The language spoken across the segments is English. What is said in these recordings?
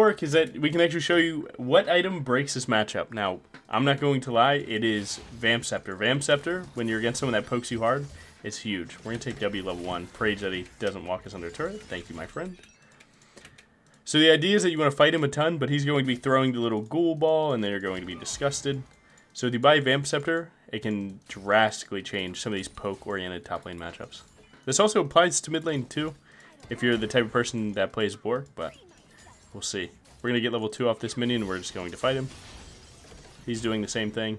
York is that we can actually show you what item breaks this matchup. Now, I'm not going to lie, it is Vamp Scepter. Vamp Scepter, when you're against someone that pokes you hard, is huge. We're going to take W level 1. Pray that he doesn't walk us under turret. Thank you, my friend. So the idea is that you want to fight him a ton, but he's going to be throwing the little ghoul ball, and then you're going to be disgusted. So if you buy Vamp Scepter, it can drastically change some of these poke-oriented top lane matchups. This also applies to mid lane too, if you're the type of person that plays Bork, but we'll see. We're going to get level 2 off this minion, and we're just going to fight him. He's doing the same thing.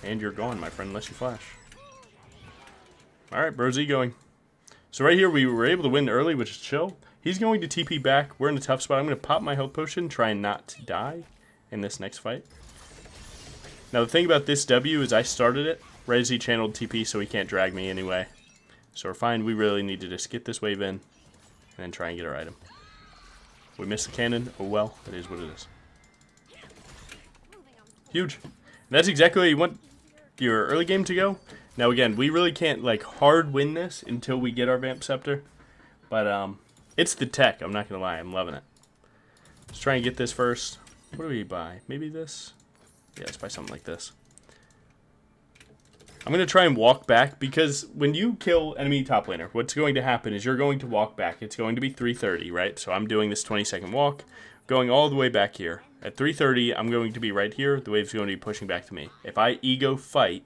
And you're gone, my friend, unless you flash. Alright, bro's going. So right here, we were able to win early, which is chill. He's going to TP back. We're in a tough spot. I'm going to pop my health potion, try and not to die in this next fight. Now, the thing about this W is I started it right as he channeled TP, so he can't drag me anyway. So we're fine. We really need to just get this wave in and then try and get our item. We missed the cannon. Oh, well. It is what it is. Huge. And that's exactly how you want your early game to go. Now, again, we really can't, like, hard win this until we get our Vamp Scepter. But, it's the tech. I'm not going to lie. I'm loving it. Let's try and get this first. What do we buy? Maybe this? Yeah, let's buy something like this. I'm going to try and walk back because when you kill enemy top laner, what's going to happen is you're going to walk back. It's going to be 330, right? So I'm doing this 20-second walk, going all the way back here. At 330, I'm going to be right here. The wave's going to be pushing back to me. If I ego fight,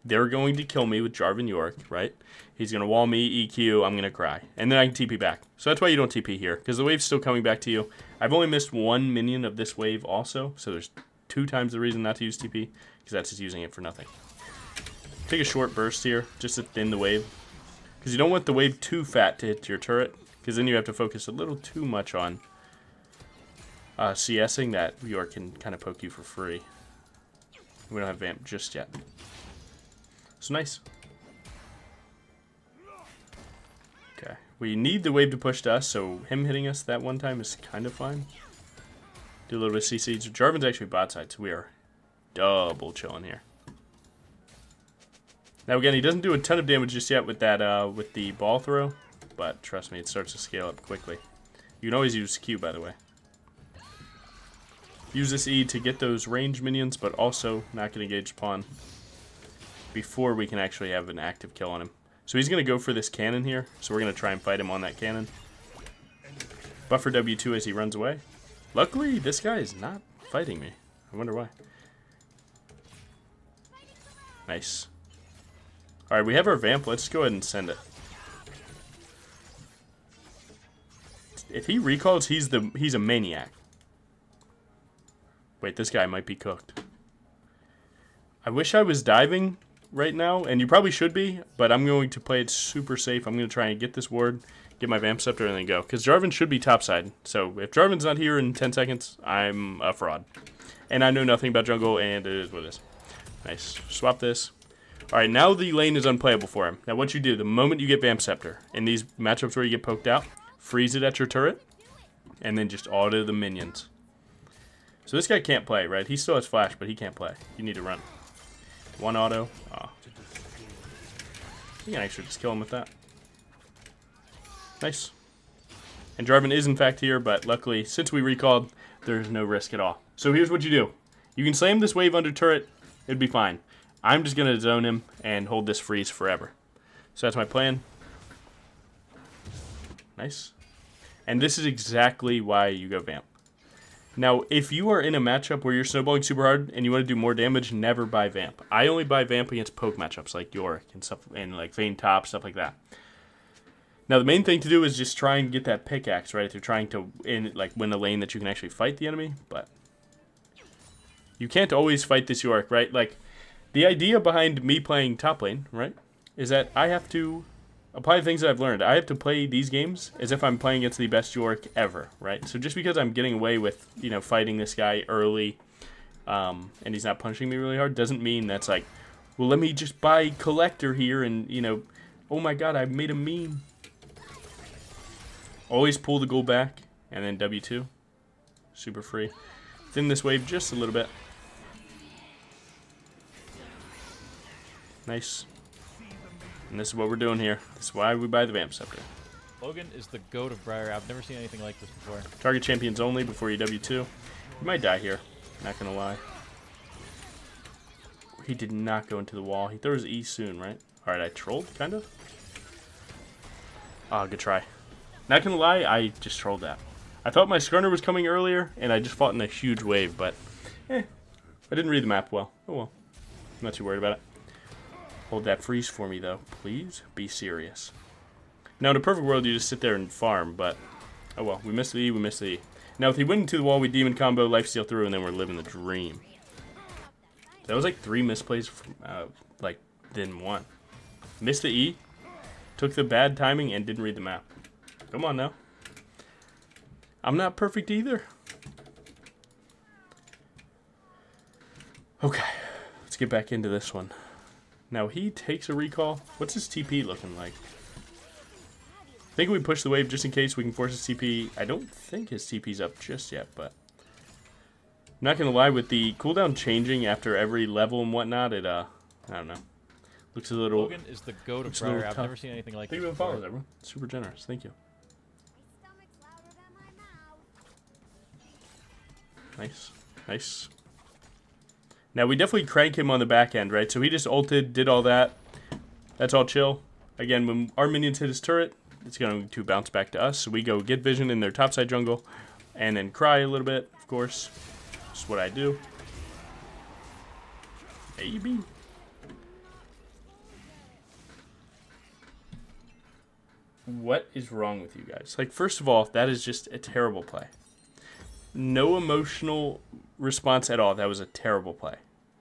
they're going to kill me with Jarvan York, right? He's going to wall me, EQ, I'm going to cry. And then I can TP back. So that's why you don't TP here, because the wave's still coming back to you. I've only missed 1 minion of this wave also, so there's 2 times the reason not to use TP, because that's just using it for nothing. Take a short burst here, just to thin the wave. Because you don't want the wave too fat to hit your turret, because then you have to focus a little too much on CSing that York can kind of poke you for free. We don't have Vamp just yet. So nice. Okay. We need the wave to push to us, so him hitting us that one time is kind of fine. Do a little bit of CC. So Jarvan's actually bot side, so we are double chilling here. Now again, he doesn't do a ton of damage just yet with that with the ball throw, but trust me, it starts to scale up quickly. You can always use Q, by the way. Use this E to get those range minions, but also not get engaged upon before we can actually have an active kill on him. So he's going to go for this cannon here, so we're going to try and fight him on that cannon. Buffer W2 as he runs away. Luckily, this guy is not fighting me. I wonder why. Nice. Alright, we have our Vamp. Let's go ahead and send it. If he recalls, he's a maniac. Wait, this guy might be cooked. I wish I was diving right now, and you probably should be, but I'm going to play it super safe. I'm going to try and get this ward, get my Vamp Scepter, and then go. Because Jarvan should be topside. So if Jarvan's not here in 10 seconds, I'm a fraud. And I know nothing about jungle, and it is what it is. Nice. Swap this. Alright, now the lane is unplayable for him. Now what you do, the moment you get Vamp Scepter, in these matchups where you get poked out, freeze it at your turret, and then just auto the minions. So this guy can't play, right? He still has flash, but he can't play. You need to run. One auto. Oh. You can actually just kill him with that. Nice. And Jarvan is in fact here, but luckily, since we recalled, there's no risk at all. So here's what you do. You can slam this wave under turret. It'd be fine. I'm just going to zone him and hold this freeze forever. So that's my plan. Nice. And this is exactly why you go Vamp. Now, if you are in a matchup where you're snowballing super hard and you want to do more damage, never buy Vamp. I only buy Vamp against poke matchups like York and stuff, and like Vayne top, stuff like that. Now, the main thing to do is just try and get that pickaxe, right? If you're trying to win a lane that you can actually fight the enemy, but you can't always fight this York, right? Like, the idea behind me playing top lane, right, is that I have to apply the things that I've learned. I have to play these games as if I'm playing against the best York ever, right? So just because I'm getting away with, you know, fighting this guy early, and he's not punching me really hard, doesn't mean that's like, well, let me just buy Collector here and, you know, oh my god, I made a meme. Always pull the goal back, and then W2. Super free. Thin this wave just a little bit. Nice. And this is what we're doing here. This is why we buy the Vamp Scepter. Logan is the goat of Briar. I've never seen anything like this before. Target champions only before you W2. You might die here. Not gonna lie. He did not go into the wall. He throws E soon, right? Alright, I trolled, kind of. Ah, good try. Not gonna lie, I just trolled that. I thought my Skarner was coming earlier, and I just fought in a huge wave, but I didn't read the map well. Oh well. I'm not too worried about it. Hold that freeze for me, though. Please be serious. Now, in a perfect world, you just sit there and farm, but oh well. We missed the E, we missed the E. Now, if he went into the wall, we demon combo, lifesteal through, and then we're living the dream. That was like 3 misplays, from, then 1. Missed the E, took the bad timing, and didn't read the map. Come on now. I'm not perfect either. Okay, let's get back into this one. Now he takes a recall. What's his TP looking like? I think we push the wave just in case we can force his TP. I don't think his TP's up just yet, but I'm not gonna lie, with the cooldown changing after every level and whatnot, it I don't know. Looks a little. Logan is the goat of Briar. I've never seen anything like this before. Follows everyone. Super generous. Thank you. Nice. Nice. Now, we definitely crank him on the back end, right? So he just ulted, did all that. That's all chill. Again, when our minions hit his turret, it's going to bounce back to us. So we go get vision in their topside jungle and then cry a little bit, of course. That's what I do. Maybe. What is wrong with you guys? Like, first of all, that is just a terrible play. No emotional response at all. That was a terrible play.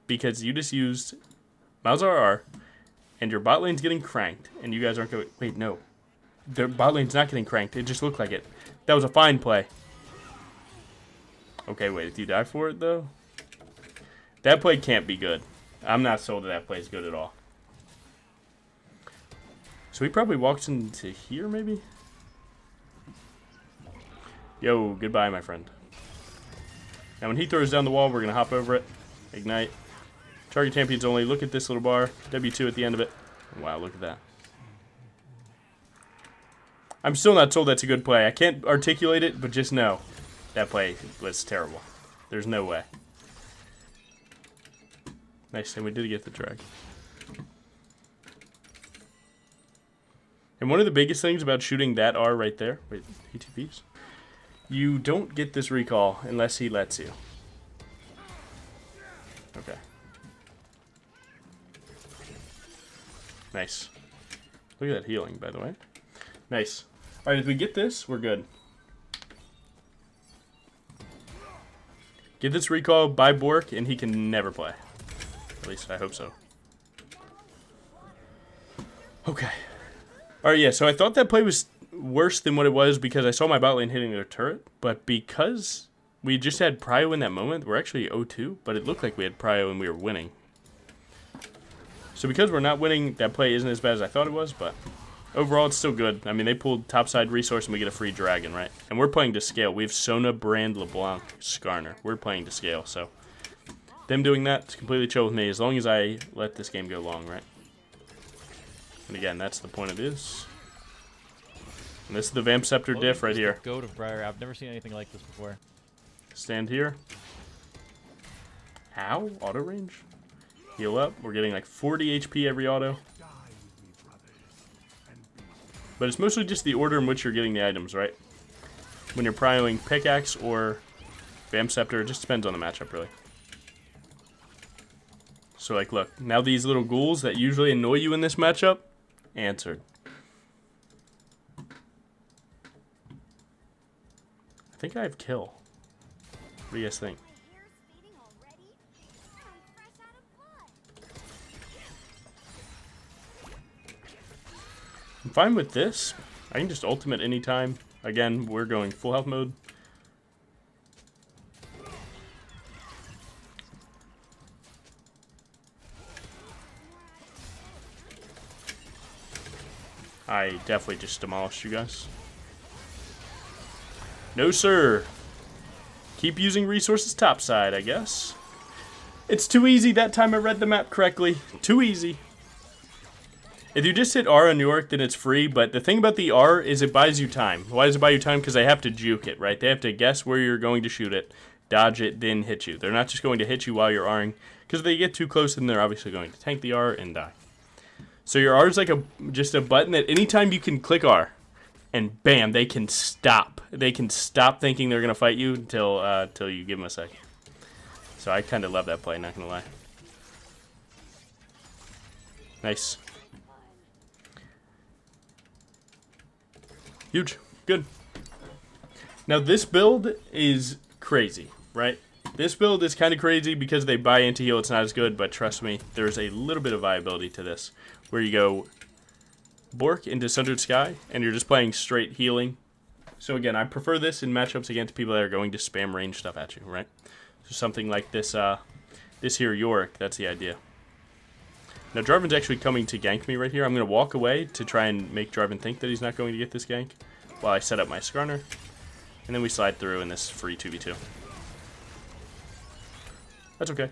Because you just used Mouse RR, and your bot lane's getting cranked, and you guys aren't going... Wait, no. The bot lane's not getting cranked. It just looked like it. That was a fine play. Okay, wait. Did you die for it, though? That play can't be good. I'm not sold that play is good at all. So he probably walks into here, maybe? Yo, goodbye, my friend. Now, when he throws down the wall, we're going to hop over it. Ignite. Target champions only. Look at this little bar. W2 at the end of it. Wow, look at that. I'm still not told that's a good play. I can't articulate it, but just know that play was terrible. There's no way. Nice, and we did get the drag. And one of the biggest things about shooting that R right there... Wait, ETPs? You don't get this recall unless he lets you. Okay. Nice. Look at that healing, by the way. Nice. Alright, if we get this, we're good. Get this recall by Bork, and he can never play. At least I hope so. Okay. Alright, yeah, so I thought that play was worse than what it was because I saw my bot lane hitting their turret, but because we just had prio in that moment, we're actually 0-2, but it looked like we had prio and we were winning. So because we're not winning, that play isn't as bad as I thought it was, but overall it's still good. I mean, they pulled topside resource and we get a free dragon, right? And we're playing to scale. We have Sona, Brand, LeBlanc, Skarner. We're playing to scale, so them doing that's completely chill with me as long as I let this game go long, right? And again, that's the point of this. And this is the Vamp Scepter diff right here. Goat of Briar. I've never seen anything like this before. Stand here. Ow, auto range. Heal up. We're getting like 40 HP every auto. But it's mostly just the order in which you're getting the items, right? When you're prioing Pickaxe or Vamp Scepter, it just depends on the matchup, really. So, like, look. Now these little ghouls that usually annoy you in this matchup, answered. I think I have kill. What do you guys think? I'm fine with this. I can just ultimate anytime. Again, we're going full health mode. I definitely just demolished you guys. No, sir. Keep using resources topside, I guess. It's too easy. That time I read the map correctly. Too easy. If you just hit R on York, then it's free, but the thing about the R is it buys you time. Why does it buy you time? Because they have to juke it, right? They have to guess where you're going to shoot it, dodge it, then hit you. They're not just going to hit you while you're R'ing, because if they get too close, then they're obviously going to tank the R and die. So your R is like just a button that anytime you can click R, and bam, they can stop. They can stop thinking they're going to fight you until you give them a second. So I kind of love that play, not going to lie. Nice. Huge. Good. Now this build is crazy, right? This build is kind of crazy because they buy anti-heal. It's not as good, but trust me, there's a little bit of viability to this. Where you go Bork into Sundered Sky, and you're just playing straight healing. So again, I prefer this in matchups against people that are going to spam range stuff at you, right? So something like this, this here Yorick, that's the idea. Now Jarvan's actually coming to gank me right here. I'm going to walk away to try and make Jarvan think that he's not going to get this gank while I set up my Skarner. And then we slide through in this free 2v2. That's okay.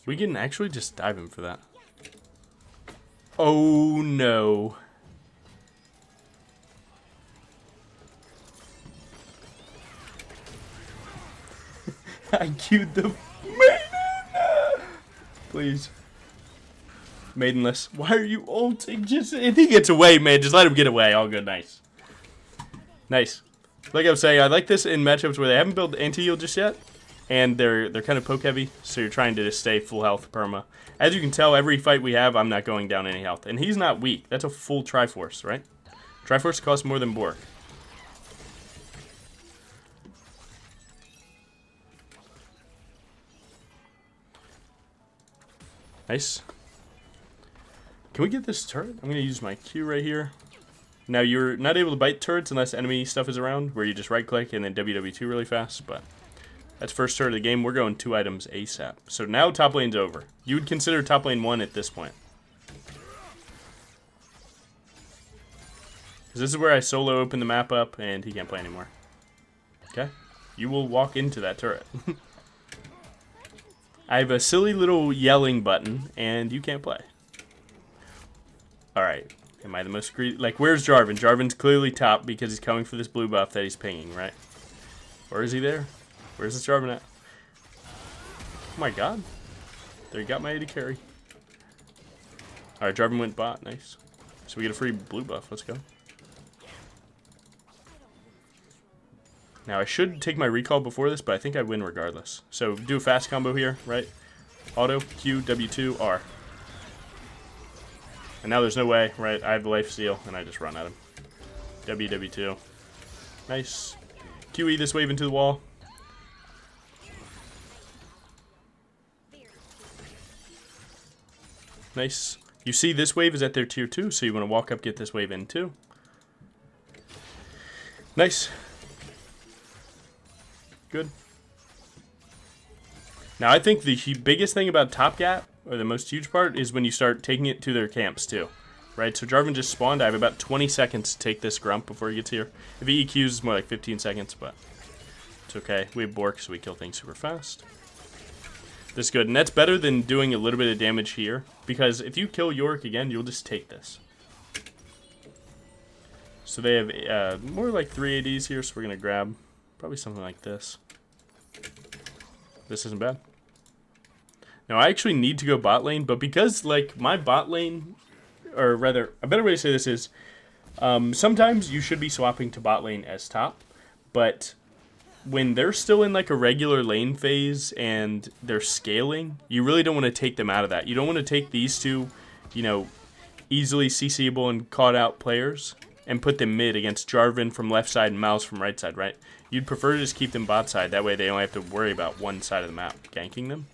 We can actually just dive him for that. Oh no. I queued the maiden! Please. Maidenless. Why are you ulting? Just if he gets away, man, just let him get away. All good, nice. Nice. Like I was saying, I like this in matchups where they haven't built anti-heal just yet. And they're kind of poke heavy, so you're trying to just stay full health perma. As you can tell, every fight we have, I'm not going down any health. And he's not weak. That's a full Triforce, right? Triforce costs more than Bork. Nice. Can we get this turret? I'm going to use my Q right here. Now, you're not able to bite turrets unless enemy stuff is around, where you just right-click and then WW2 really fast, but that's first turret of the game. We're going 2 items ASAP. So now top lane's over. You would consider top lane 1 at this point. Because this is where I solo open the map up, and he can't play anymore. Okay? You will walk into that turret. I have a silly little yelling button, and you can't play. Alright. Am I the most greedy? Like, where's Jarvan? Jarvan's clearly top because he's coming for this blue buff that he's pinging, right? Or is he there? Where's this Jarvan at? Oh my god. There, you got my AD carry. Alright, Jarvan went bot. Nice. So we get a free blue buff. Let's go. Now, I should take my recall before this, but I think I win regardless. So, do a fast combo here, right? Auto, Q, W2, R. And now there's no way, right? I have the life steal, and I just run at him. W2. Nice. QE this wave into the wall. Nice. You see this wave is at their tier 2, so you want to walk up, get this wave in too. Nice. Good. Now, I think the biggest thing about top gap, or the most huge part, is when you start taking it to their camps too. Right? So Jarvan just spawned. I have about 20 seconds to take this grump before he gets here. If he EQs, it's more like 15 seconds, but it's okay. We have Bork, so we kill things super fast. This is good, and that's better than doing a little bit of damage here, because if you kill Yorick again, you'll just take this. So they have more like 3 ADs here, so we're going to grab probably something like this. This isn't bad. Now, I actually need to go bot lane, but because, like, my bot lane, or rather, a better way to say this is, sometimes you should be swapping to bot lane as top, but when they're still in, like, a regular lane phase and they're scaling, you really don't want to take them out of that. You don't want to take these two, you know, easily CCable and caught out players and put them mid against Jarvan from left side and Mouse from right side, right? You'd prefer to just keep them bot side. That way they only have to worry about one side of the map ganking them.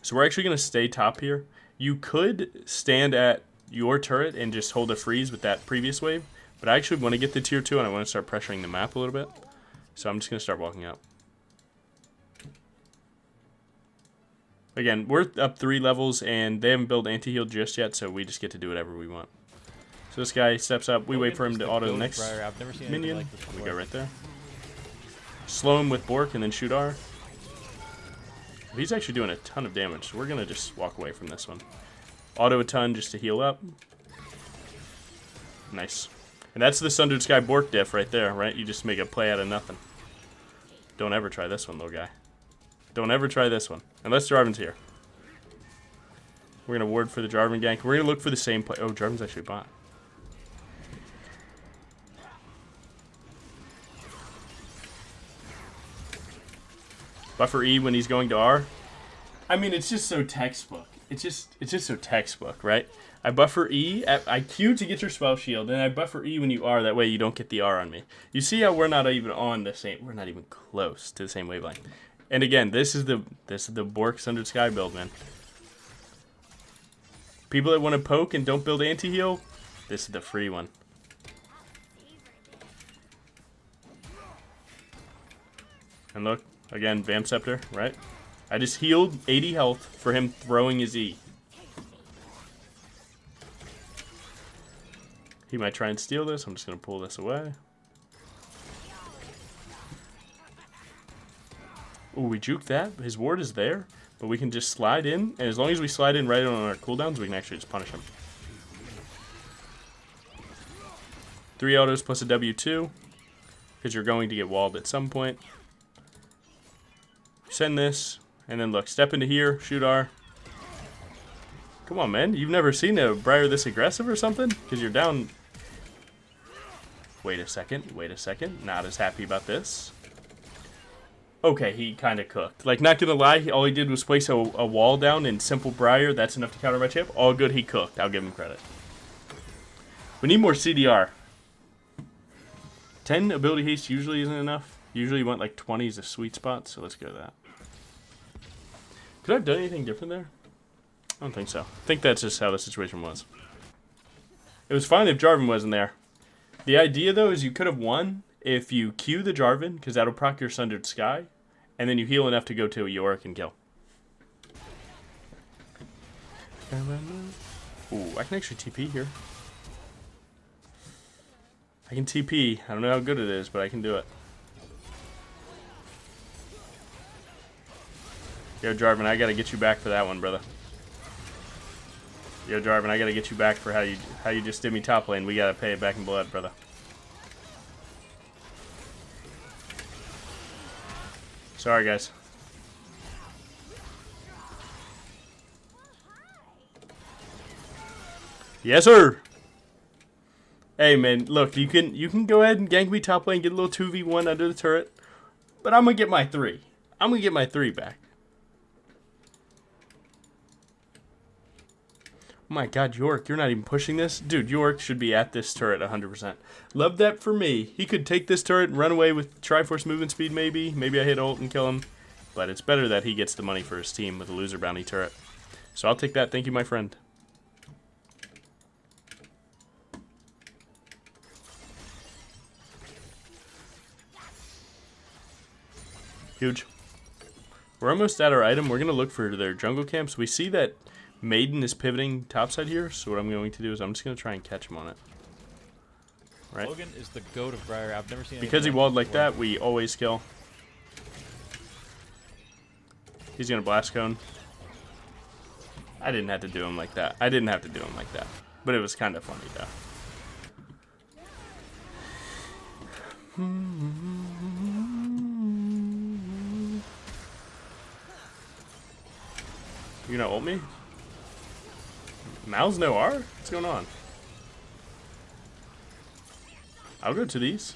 So we're actually going to stay top here. You could stand at your turret and just hold a freeze with that previous wave. But I actually want to get the tier 2 and I want to start pressuring the map a little bit. So I'm just going to start walking up. Again, we're up 3 levels and they haven't built anti-heal just yet. So we just get to do whatever we want. So this guy steps up. We wait for him to auto the next minion. We go right there. Slow him with Bork and then shoot R. He's actually doing a ton of damage, so we're going to just walk away from this one. Auto a ton just to heal up. Nice. And that's the Sundered Sky Bork diff right there, right? You just make a play out of nothing. Don't ever try this one, little guy. Don't ever try this one. Unless Jarvan's here. We're going to ward for the Jarvan gank. We're going to look for the same play. Oh, Jarvan's actually bot. Buffer E when he's going to R. I mean, it's just so textbook. It's just so textbook, right? I buffer E, I Q to get your spell shield, and I buffer E when you R, that way you don't get the R on me. You see how we're not even on the same, we're not even close to the same wavelength. And again, this is the Bork Sundered Sky build, man. People that want to poke and don't build anti-heal, this is the free one. And look, again, Vamp Scepter, right? I just healed 80 health for him throwing his E. He might try and steal this. I'm just going to pull this away. Ooh, we juked that. His ward is there, but we can just slide in. And as long as we slide in right on our cooldowns, we can actually just punish him. 3 autos plus a W2, because you're going to get walled at some point. Send this, and then look, step into here, shoot R. Come on, man. You've never seen a Briar this aggressive or something? Because you're down. Wait a second. Not as happy about this. Okay, he kind of cooked. Like, not gonna lie, all he did was place a wall down in simple Briar. That's enough to counter my chip. All good, he cooked. I'll give him credit. We need more CDR. 10 ability haste usually isn't enough. Usually you want like 20 is a sweet spot, so let's go to that. Could I have done anything different there? I don't think so. I think that's just how the situation was. It was fine if Jarvan wasn't there. The idea, though, is you could have won if you Q the Jarvan, because that'll proc your Sundered Sky, and then you heal enough to go to a Yorick and kill. Ooh, I can actually TP here. I can TP. I don't know how good it is, but I can do it. Yo, Jarvan, I gotta get you back for that one, brother. Yo, Jarvan, I gotta get you back for how you just did me top lane. We gotta pay it back in blood, brother. Sorry, guys. Yes, sir. Hey, man, look, you can go ahead and gank me top lane, get a little 2v1 under the turret, but I'm gonna get my 3. I'm gonna get my 3 back. Oh my god, York, you're not even pushing this? Dude, York should be at this turret 100%. Love that for me. He could take this turret and run away with Triforce movement speed, maybe. Maybe I hit ult and kill him. But it's better that he gets the money for his team with a loser bounty turret. So I'll take that. Thank you, my friend. Huge. We're almost at our item. We're going to look for their jungle camps. We see that Maiden is pivoting topside here, so what I'm going to do is I'm just going to try and catch him on it. Right? Logan is the goat of Briar. I've never seen because he walled like that, we always kill. He's going to blast cone. I didn't have to do him like that. But it was kind of funny, though. You gonna ult me? Mal's no R? What's going on? I'll go to these.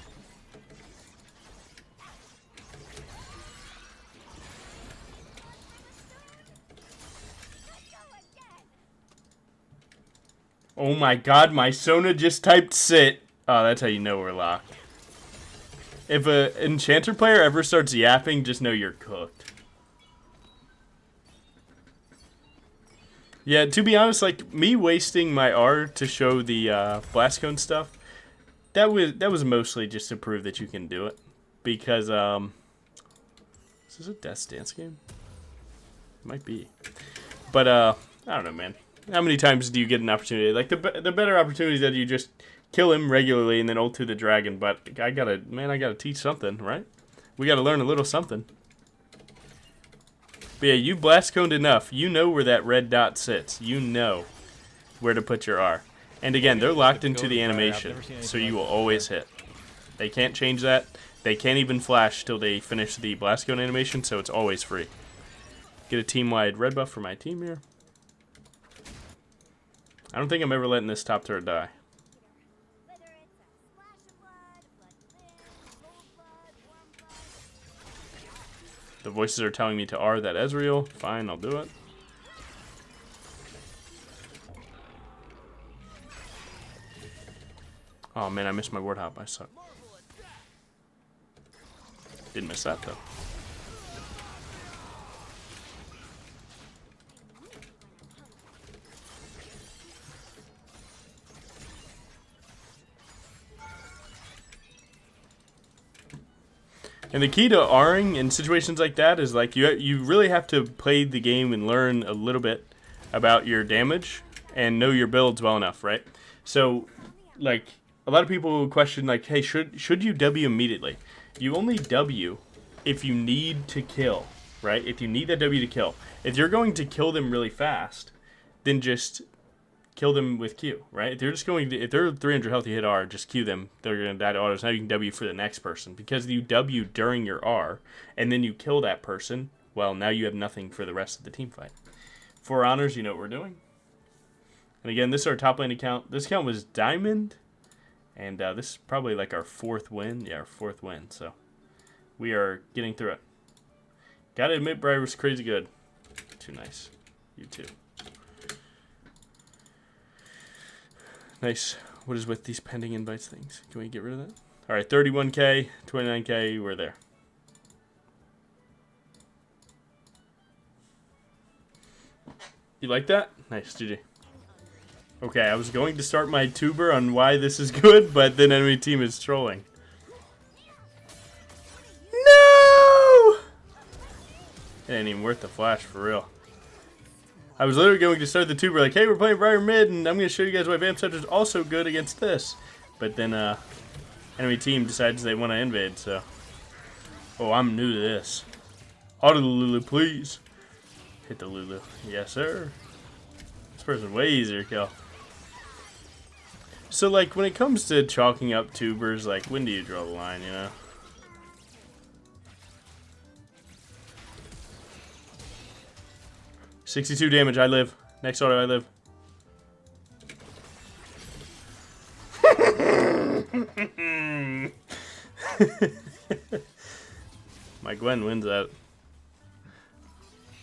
Oh my god, my Sona just typed sit. Oh, that's how you know we're locked. If an enchanter player ever starts yapping, just know you're cooked. Yeah, to be honest, like, me wasting my R to show the blast cone stuff, that was mostly just to prove that you can do it. Because, is this a Death Dance game? It might be. But, I don't know, man. How many times do you get an opportunity? Like, the better opportunity is that you just kill him regularly and then ult to the dragon. But I gotta teach something, right? We gotta learn a little something. But yeah, you blast coned enough. You know where that red dot sits. You know where to put your R. And again, they're locked into the animation, so you will always hit. They can't change that. They can't even flash till they finish the blast cone animation, so it's always free. Get a team-wide red buff for my team here. I don't think I'm ever letting this top turret die. The voices are telling me to R that Ezreal. Fine, I'll do it. Oh man, I missed my ward hop. I suck. Didn't miss that though. And the key to R'ing in situations like that is like you really have to play the game and learn a little bit about your damage and know your builds well enough, right? So, like a lot of people question like, hey, should you W immediately? You only W if you need to kill, right? If you need that W to kill. If you're going to kill them really fast, then just kill them with Q, right? If they're just going to, if they're 300 health, you hit R, just Q them. They're going to die to autos. Now you can W for the next person. Because you W during your R, and then you kill that person, well, now you have nothing for the rest of the team fight. For honors, you know what we're doing. And again, this is our top lane account. This account was Diamond, and this is probably like our 4th win. Yeah, our 4th win, so we are getting through it. Gotta admit, Briar was crazy good. Too nice. You too. Nice. What is with these pending invites things? Can we get rid of that? All right, 31K, 29K, we're there. You like that? Nice, GG. Okay, I was going to start my tuber on why this is good, but then enemy team is trolling. No! It ain't even worth the flash, for real. I was literally going to start the tuber like, hey, we're playing Briar Mid, and I'm going to show you guys why Vamp Scepter is also good against this. But then, enemy team decides they want to invade, so. Oh, I'm new to this. Auto the Lulu, please. Hit the Lulu. Yes, sir. This person's way easier to kill. So, like, when it comes to chalking up tubers, like, when do you draw the line, you know? $62 damage, I live. Next auto, I live. My Gwen wins that.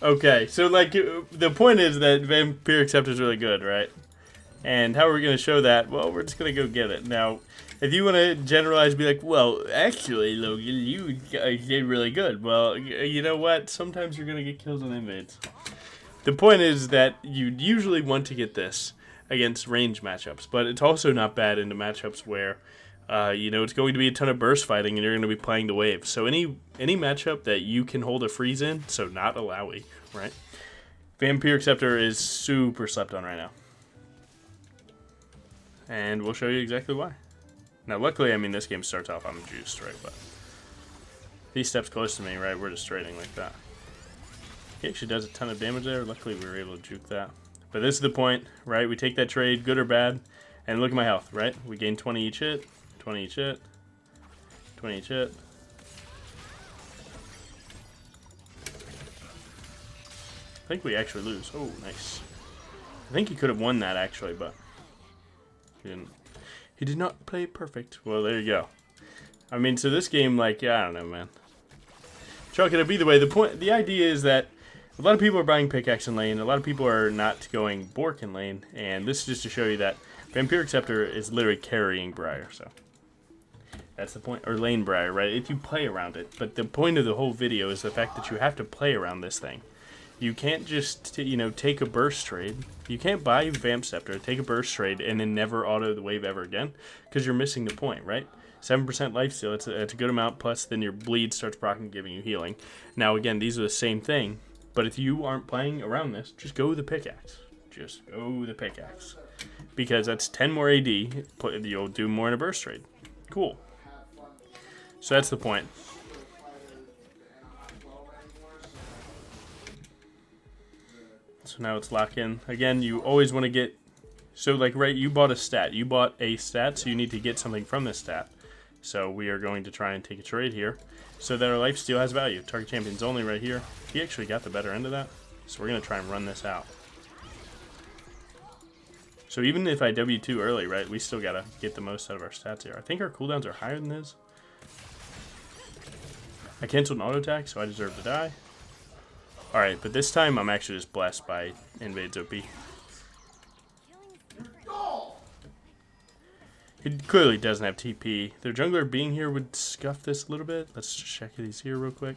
Okay, so like the point is that Vampiric Scepter is really good, right? And how are we going to show that? Well, we're just going to go get it. Now, if you want to generalize, be like, well, actually, Logan, you guys did really good. Well, you know what? Sometimes you're going to get kills on invades. The point is that you usually want to get this against range matchups, but it's also not bad into matchups where, you know, it's going to be a ton of burst fighting and you're going to be playing the wave. So any matchup that you can hold a freeze in, so not a Lowy, right? Vampiric Scepter is super slept on right now. And we'll show you exactly why. Now, luckily, I mean, this game starts off, I'm juiced, right? But he steps close to me, right? We're just trading like that. He actually does a ton of damage there. Luckily, we were able to juke that. But this is the point, right? We take that trade, good or bad, and look at my health, right? We gain 20 each hit, 20 each hit, 20 each hit. I think we actually lose. Oh, nice. I think he could have won that, actually, but he didn't. He did not play perfect. Well, there you go. I mean, so this game, like, yeah, I don't know, man. Chalk it up either way. The idea is that a lot of people are buying pickaxe in lane. A lot of people are not going Bork in lane. And this is just to show you that Vampiric Scepter is literally carrying Briar. So that's the point. Or lane Briar, right? If you play around it. But the point of the whole video is the fact that you have to play around this thing. You can't just, you know, take a burst trade. You can't buy Vamp Scepter, take a burst trade, and then never auto the wave ever again. Because you're missing the point, right? 7% lifesteal, it's a good amount, plus then your bleed starts proccing, giving you healing. Now, again, these are the same thing. But if you aren't playing around this, just go with the pickaxe. Just go with the pickaxe. Because that's 10 more AD. You'll do more in a burst trade. Cool. So that's the point. So now it's lock in. Again, you always want to get... So, like, right, you bought a stat. You bought a stat, so you need to get something from this stat. So we are going to try and take a trade here so that our life steal has value. Target champion's only right here. He actually got the better end of that. So we're going to try and run this out. So even if I W2 early, right, we still got to get the most out of our stats here. I think our cooldowns are higher than his. I canceled an auto attack, so I deserve to die. Alright, but this time I'm actually just blessed by Invades OP. He clearly doesn't have TP. Their jungler being here would scuff this a little bit. Let's just check if he's here real quick.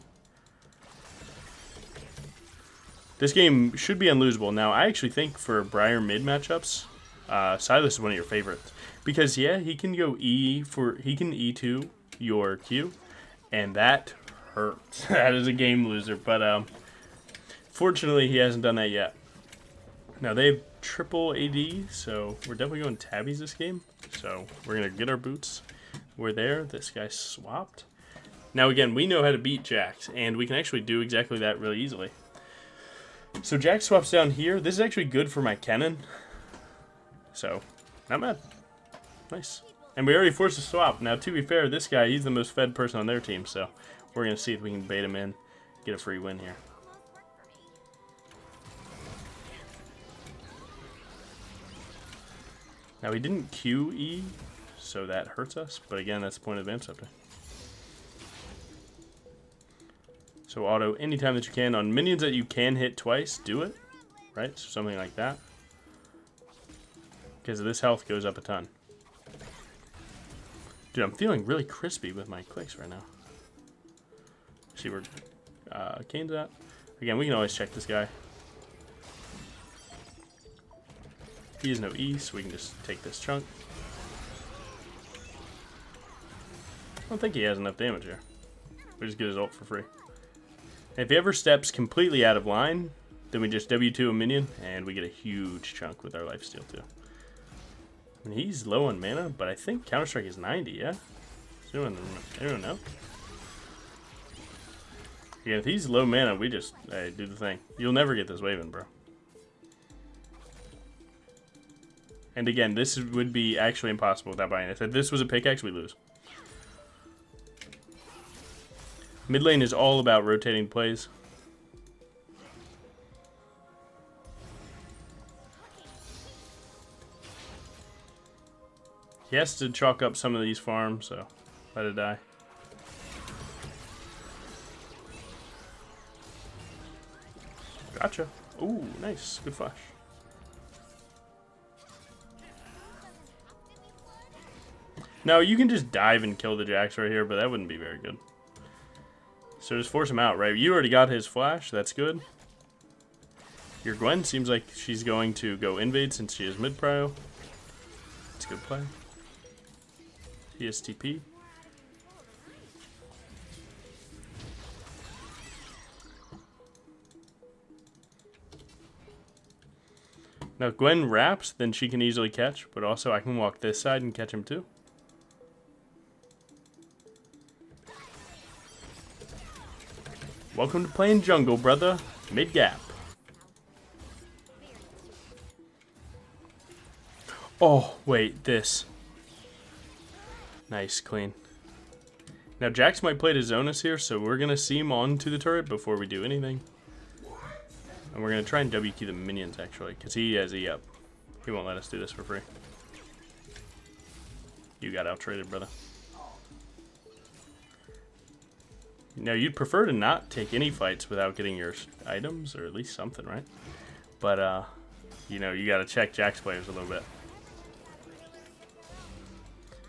This game should be unlosable. Now, I actually think for Briar mid matchups, Silas is one of your favorites. Because, yeah, he can go he can E2 your Q, and that hurts. That is a game loser, but fortunately he hasn't done that yet. Now, they have triple AD, so we're definitely going tabbies this game. So we're going to get our boots. We're there. This guy swapped. Now, again, we know how to beat Jax, and we can actually do exactly that really easily. So Jax swaps down here. This is actually good for my cannon. So, not bad. Nice. And we already forced a swap. Now, to be fair, this guy, he's the most fed person on their team, so we're going to see if we can bait him in, get a free win here. Now, he didn't QE, so that hurts us. But again, that's the point of Vamp Scepter. So auto, anytime that you can. On minions that you can hit twice, do it. Right? So something like that. Because this health goes up a ton. Dude, I'm feeling really crispy with my clicks right now. See where Kane's at. Again, we can always check this guy. He has no E, so we can just take this chunk. I don't think he has enough damage here. We just get his ult for free. And if he ever steps completely out of line, then we just W2 a minion, and we get a huge chunk with our lifesteal too. I mean, he's low on mana, but I think Counter-Strike is 90, yeah? Does anyone know? Yeah, if he's low mana, we just do the thing. You'll never get this wave in, bro. And again, this would be actually impossible without buying it. If this was a pickaxe, we lose. Mid lane is all about rotating plays. He has to chalk up some of these farms, so let it die. Gotcha. Ooh, nice. Good flash. Now, you can just dive and kill the Jax right here, but that wouldn't be very good. So just force him out, right? You already got his flash. That's good. Your Gwen seems like she's going to go invade since she is mid-prio. That's a good play. He has TP. Now, if Gwen wraps, then she can easily catch, but also I can walk this side and catch him too. Welcome to playing jungle, brother. Mid-gap. Oh, wait, this. Nice, clean. Now, Jax might play to Zonus here, so we're going to see him onto the turret before we do anything. And we're going to try and WQ the minions, actually, because he has E up. He won't let us do this for free. You got out-traded, brother. Now, you'd prefer to not take any fights without getting your items, or at least something, right? But, you know, you got to check Jax players a little bit.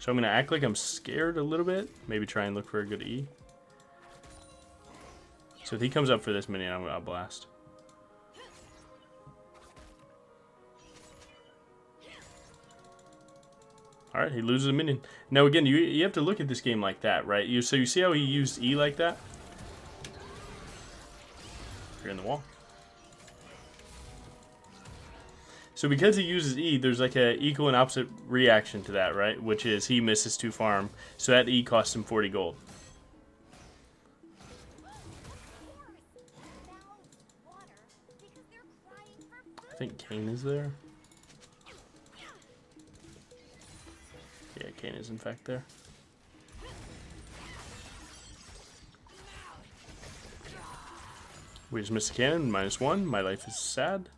So I'm going to act like I'm scared a little bit. Maybe try and look for a good E. So if he comes up for this minion, I'll blast. Alright, he loses a minion. Now again, you have to look at this game like that, right? So you see how he used E like that? You're in the wall. So because he uses E, there's like a equal and opposite reaction to that, right? Which is he misses 2 farm, so that E costs him 40 gold. think Kane is there. Yeah, Kane is in fact there. We just missed a cannon, -1. My life is sad.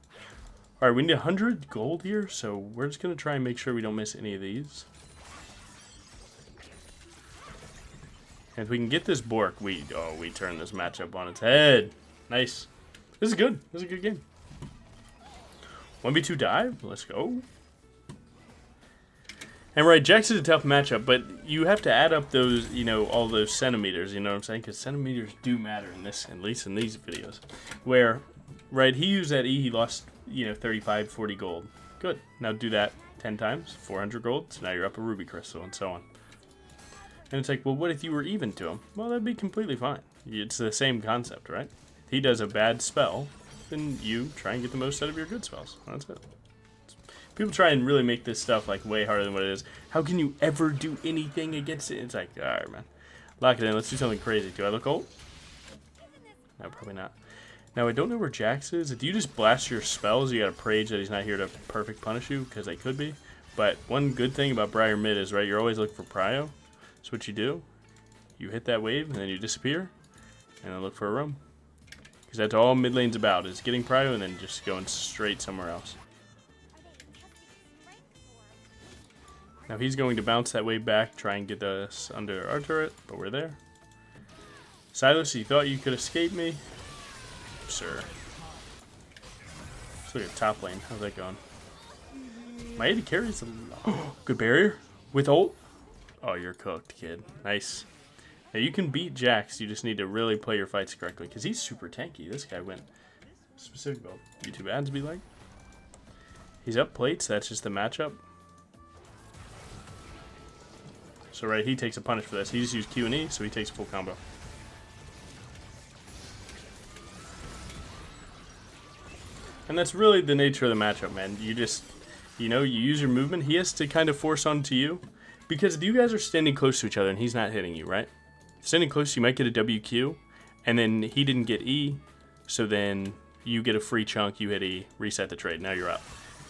Alright, we need 100 gold here, so we're just going to try and make sure we don't miss any of these. And if we can get this Bork, we turn this matchup on its head. Nice. This is good. This is a good game. 1v2 dive. Let's go. And right, Jax is a tough matchup, but you have to add up those, you know, all those centimeters, you know what I'm saying? Because centimeters do matter in this, at least in these videos. Where, right, he used that E, he lost, you know, 35, 40 gold. Good. Now do that 10 times, 400 gold, so now you're up a ruby crystal, and so on. And it's like, well, what if you were even to him? Well, that'd be completely fine. It's the same concept, right? If he does a bad spell, then you try and get the most out of your good spells. That's it. People try and really make this stuff like way harder than what it is. How can you ever do anything against it? It's like, alright, man. Lock it in. Let's do something crazy. Do I look old? No, probably not. Now, I don't know where Jax is. If you just blast your spells, you gotta pray that he's not here to perfect punish you, because they could be. But one good thing about Briar Mid is, right, you're always looking for prio. So what you do, you hit that wave, and then you disappear, and then look for a roam. Because that's all mid lane's about, is getting prio and then just going straight somewhere else. Now he's going to bounce that wave back, try and get us under our turret, but we're there. Silas, you thought you could escape me? Sir. Let's look at top lane. How's that going? My AD carries a good barrier with ult. Oh, you're cooked, kid. Nice. Now you can beat Jax, you just need to really play your fights correctly, because he's super tanky. This guy went specific build. YouTube ads be like. He's up plates, that's just the matchup. So right, he takes a punish for this. He just used Q and E, so he takes a full combo. And that's really the nature of the matchup, man. You just, you know, you use your movement. He has to kind of force onto you. Because if you guys are standing close to each other and he's not hitting you, right? Standing close, you might get a WQ, and then he didn't get E, so then you get a free chunk, you hit E, reset the trade, now you're up,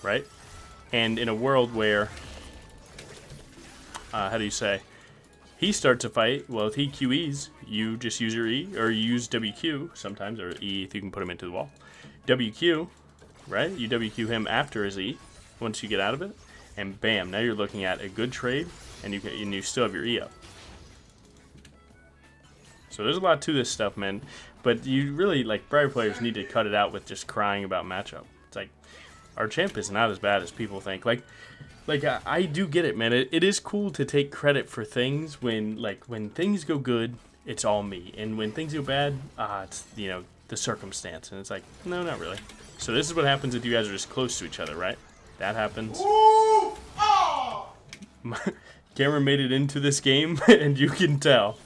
right? And in a world where, how do you say, he starts a fight, well, if he QEs, you just use your E, or you use WQ sometimes, or E if you can put him into the wall. WQ, right? You WQ him after his E, once you get out of it, and bam, now you're looking at a good trade, and you still have your E up. So there's a lot to this stuff, man. But you really, like, Briar players need to cut it out with just crying about matchup. It's like, our champ is not as bad as people think. Like I do get it, man. It is cool to take credit for things when things go good, it's all me. And when things go bad, it's, you know, the circumstance. And it's like, no, not really. So this is what happens if you guys are just close to each other, right? That happens. Ooh! Oh! Camera made it into this game, and you can tell.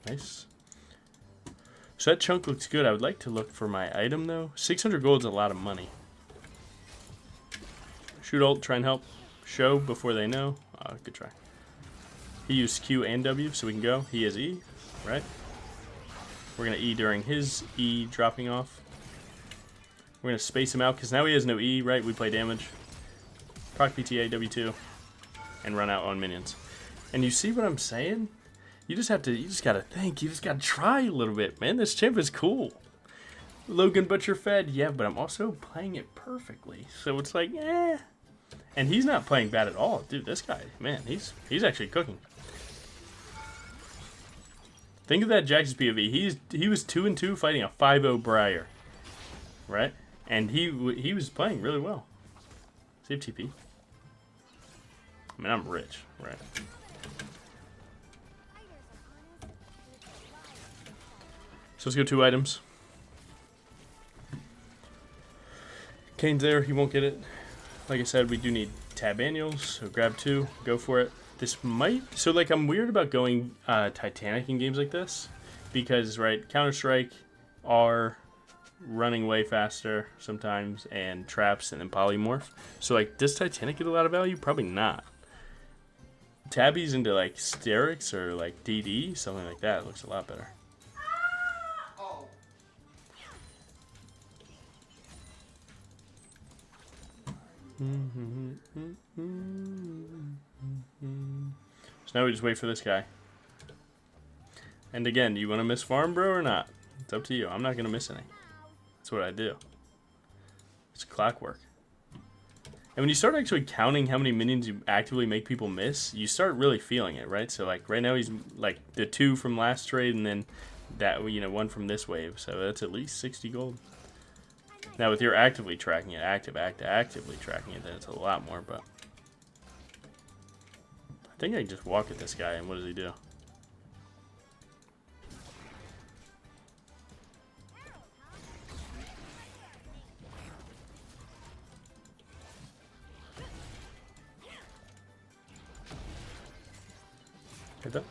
Nice. So that chunk looks good. I would like to look for my item, though. 600 gold is a lot of money. Shoot ult, try and help. Show before they know. Good try. He used Q and W, so we can go. He has E, right? We're going to E during his E dropping off. We're going to space him out, because now he has no E, right? We play damage. Proc PTA, W2, and run out on minions. And you see what I'm saying? You just gotta think. You just gotta try a little bit, man. This champ is cool. Logan Butcher fed, yeah, but I'm also playing it perfectly. So it's like, eh. And he's not playing bad at all. Dude, this guy, man, he's actually cooking. Think of that Jax's POV. He was 2-2 fighting a 5-0 Briar. Right? And he was playing really well. Save TP. I mean, I'm rich, right? So let's go 2 items. Kane's there, he won't get it. Like I said, we do need tab annuals, so grab 2, go for it. This might, so like I'm weird about going Titanic in games like this, because right, Counter-Strike are running way faster sometimes, and traps and then polymorph. So like, does Titanic get a lot of value? Probably not. Tabby's into like Sterix or like DD, something like that. It looks a lot better. So now we just wait for this guy. And again, you want to miss farm, bro, or not? It's up to you. I'm not going to miss any. That's what I do. It's clockwork. And when you start actually counting how many minions you actively make people miss, you start really feeling it, right? So, like, right now he's, like, the 2 from last trade and then that, you know, 1 from this wave. So that's at least 60 gold. Now, with your actively tracking it, actively tracking it, then it's a lot more, but... I think I can just walk at this guy, and what does he do? Hit that.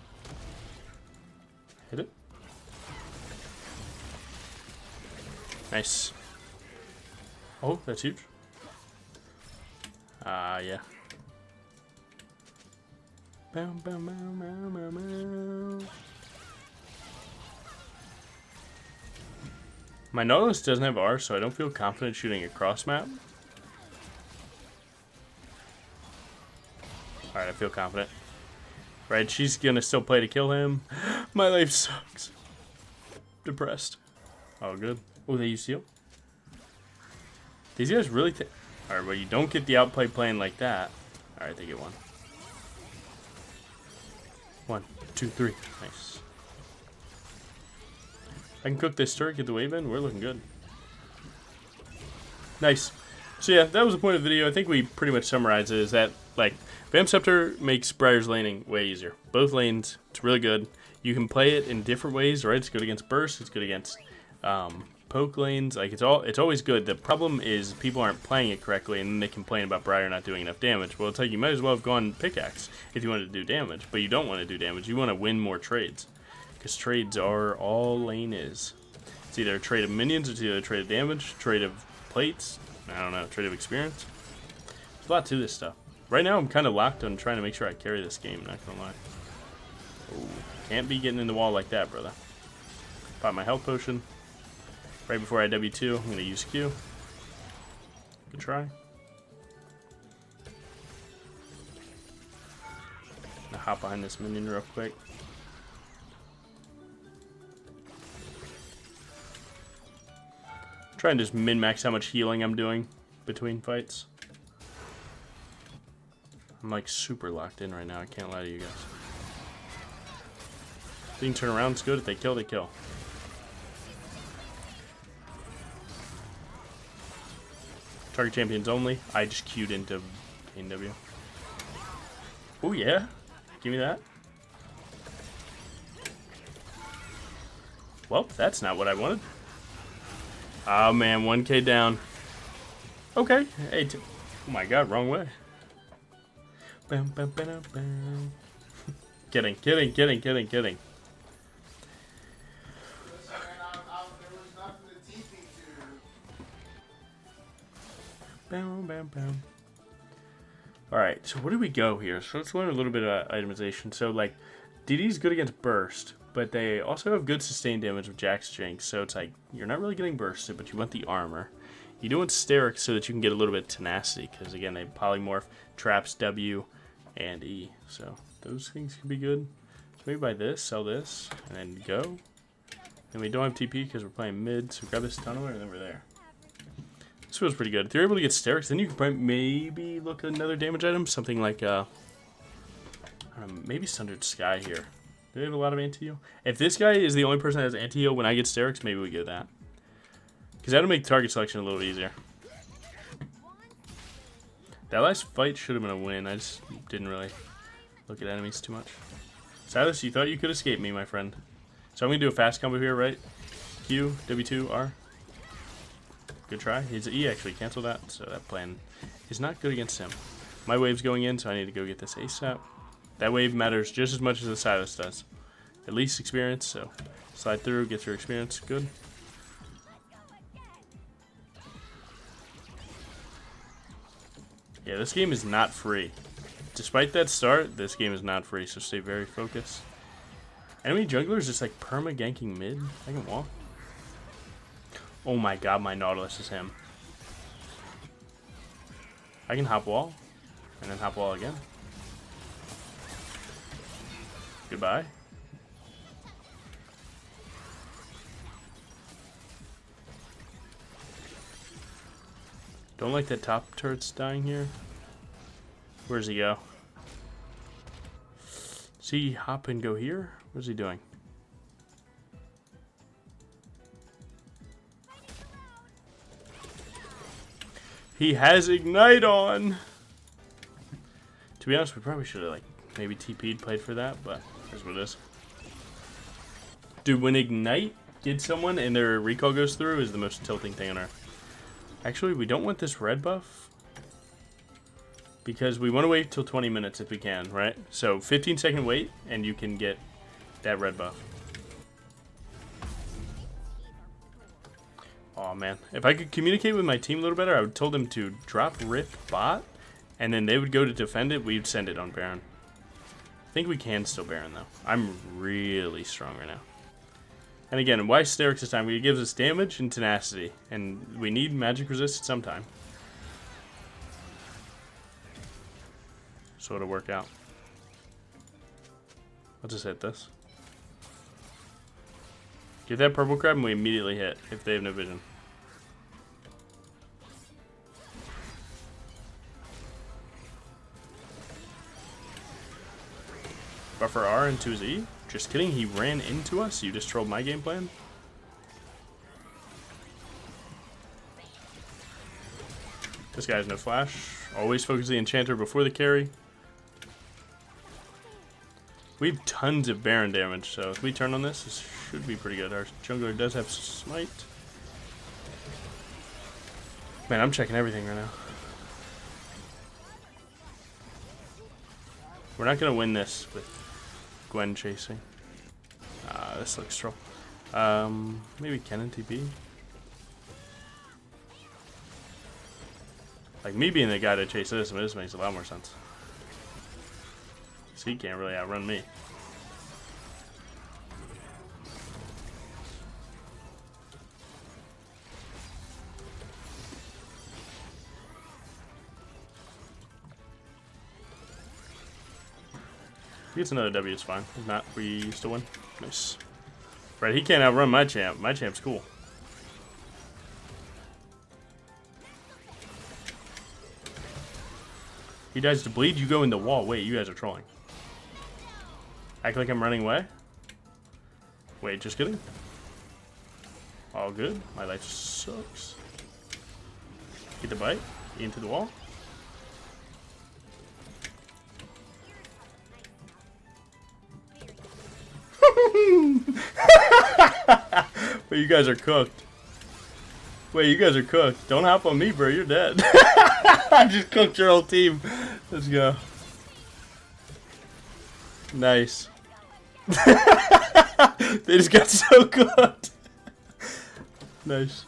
Hit it. Nice. Oh, that's huge. Yeah. Bow, bow, bow, bow, bow, bow. My Nautilus doesn't have R, so I don't feel confident shooting across map. Alright, I feel confident. Right, she's gonna still play to kill him. My life sucks. Depressed. Oh, good. Oh, they use seal. These guys really alright, well, you don't get the outplay playing like that. Alright, they get 1. 1, 2, 3. Nice. I can cook this turret, get the wave in. We're looking good. Nice. So yeah, that was the point of the video. I think we pretty much summarized it as that, like, Vamp Scepter makes Briar's laning way easier. Both lanes, it's really good. You can play it in different ways, right? It's good against burst, it's good against poke lanes. Like, it's always good. The problem is people aren't playing it correctly, and then they complain about Briar not doing enough damage. Well, it's like you might as well have gone pickaxe if you wanted to do damage, but you don't want to do damage. You want to win more trades, because trades are all lane is. It's either a trade of minions, it's either a trade of damage, trade of plates, I don't know, trade of experience. There's a lot to this stuff. Right now, I'm kind of locked on trying to make sure I carry this game, not gonna lie. Oh, can't be getting in the wall like that, brother. Pop my health potion. Right before I W2, I'm gonna use Q. Good try. Gonna hop behind this minion real quick. Try and just min-max how much healing I'm doing between fights. I'm like super locked in right now, I can't lie to you guys. If they can turn around, it's good. If they kill, they kill. Target champions only. I just queued into NW. Oh yeah, give me that. Well, that's not what I wanted. Oh man, 1k down. Okay, hey, oh my god, wrong way. Bam, bam, bam, bam. Kidding. Bam, bam, bam. Alright, so where do we go here? So let's learn a little bit about itemization. So, like, DD's good against burst, but they also have good sustained damage with Jack's Jinx. So it's like, you're not really getting bursted, but you want the armor. You do want Sterix so that you can get a little bit of tenacity, because again, they polymorph, traps, W, and E. So those things can be good. So maybe buy this, sell this, and then go. And we don't have TP because we're playing mid, so grab this tunnel and then we're there. This feels pretty good. If you're able to get Sterix, then you can probably maybe look at another damage item. Something like, I don't know, maybe Sundered Sky here. Do they have a lot of anti-heal? If this guy is the only person that has anti-heal when I get Sterix, maybe we get that. Because that'll make target selection a little easier. That last fight should have been a win. I just didn't really look at enemies too much. Silas, you thought you could escape me, my friend. So I'm going to do a fast combo here, right? Q, W2, R. Good try. His E actually canceled that, so that plan is not good against him. My wave's going in, so I need to go get this ASAP. That wave matters just as much as the Silas does. At least experience, so slide through, get your experience. Good. Yeah, this game is not free. Despite that start, this game is not free, so stay very focused. Enemy jungler is just like perma ganking mid. I can walk. Oh my god, my Nautilus is him. I can hop wall, and then hop wall again. Goodbye. Don't like that top turret's dying here. Where's he go? Does he hop and go here? What's he doing? He has Ignite on! To be honest, we probably should have like maybe TP'd, played for that, but here's what it is. Dude, when Ignite gets someone and their recall goes through is the most tilting thing on earth. Actually, we don't want this red buff because we want to wait till 20 minutes if we can, right? So 15-second wait and you can get that red buff. Oh man, if I could communicate with my team a little better, I would told them to drop rip bot and then they would go to defend it. We'd send it on Baron. I think we can still Baron though. I'm really strong right now. And again, why Sterix this time? It gives us damage and tenacity, and we need magic resist at some time. So it'll work out. I'll just hit this. Get that purple crab and we immediately hit if they have no vision. Buffer R into his E? Just kidding, he ran into us? You just trolled my game plan? This guy has no flash. Always focus the enchanter before the carry. We have tons of Baron damage, so if we turn on this, this should be pretty good. Our jungler does have smite. Man, I'm checking everything right now. We're not going to win this with Gwen chasing. This looks troll. Maybe Kennen TP. Like me being the guy to chase this makes a lot more sense. So he can't really outrun me. If he gets another W, it's fine. If not, we still win. Nice. Right, he can't outrun my champ. My champ's cool. He dies to bleed, you go in the wall. Wait, you guys are trolling. Act like I'm running away? Wait, just kidding? All good. My life sucks. Get the bite. Into the wall. Wait, you guys are cooked. Wait, you guys are cooked. Don't hop on me, bro. You're dead. I just cooked your whole team. Let's go. Nice. They just got so cooked. Nice.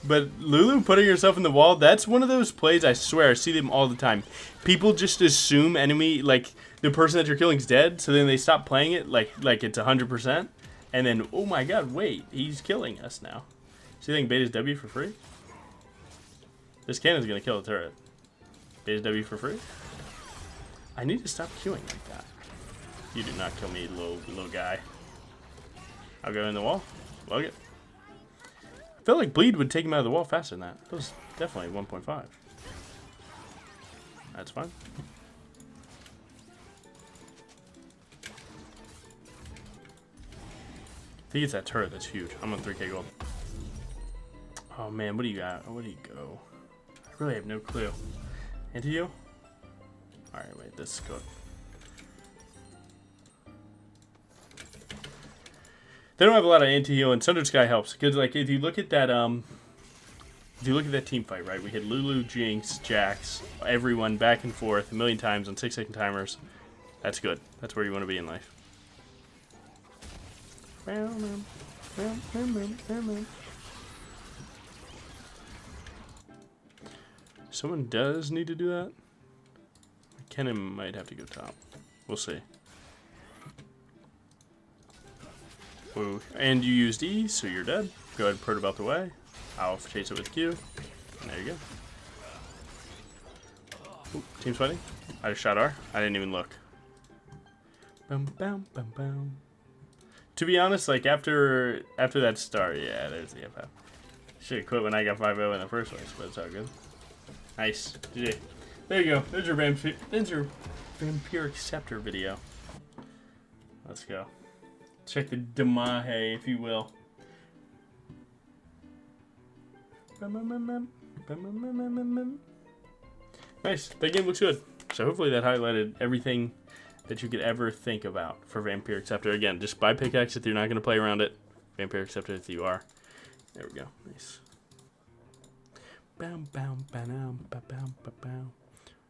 But Lulu putting herself in the wall, that's one of those plays, I swear, I see them all the time. People just assume enemy, like, the person that you're killing is dead, so then they stop playing it like it's 100%. And then, oh my god, wait, he's killing us now. So you think Beta's W for free? This cannon's gonna kill the turret. Beta's W for free? I need to stop queuing like that. You do not kill me, little guy. I'll go in the wall. Lug it. I felt like bleed would take him out of the wall faster than that. That was definitely 1.5. That's fine. I think it's that turret that's huge. I'm on 3k gold. Oh man, what do you got? Where do you go? I really have no clue. Into you? Alright, wait, this is good. They don't have a lot of anti-heal, and Sundered Sky helps. Because, like, if you look at that, team fight, right? We hit Lulu, Jinx, Jax, everyone back and forth a million times on 6-second timers. That's good. That's where you want to be in life. Someone does need to do that. Kenan might have to go top. We'll see. Ooh. And you used E, so you're dead. Go ahead and put it out the way. I'll chase it with Q. And there you go. Ooh, team's fighting. I just shot R. I didn't even look. Bum, bum, bum, bum. To be honest, like after that start, yeah, there's the FF. Should have quit when I got 5-0 in the first place, but it's all good. Nice. GG. There you go. There's your Vampiric Scepter video. Let's go. Check the Damahe, if you will. Nice. That game looks good. So hopefully that highlighted everything that you could ever think about for Vampiric Scepter. Again, just buy pickaxe if you're not going to play around it. Vampiric Scepter if you are. There we go. Nice.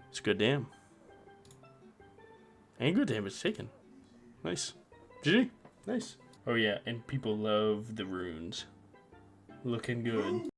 It's good damn. And good damage taken. Nice. GG. Nice. Oh yeah, and people love the runes. Looking good.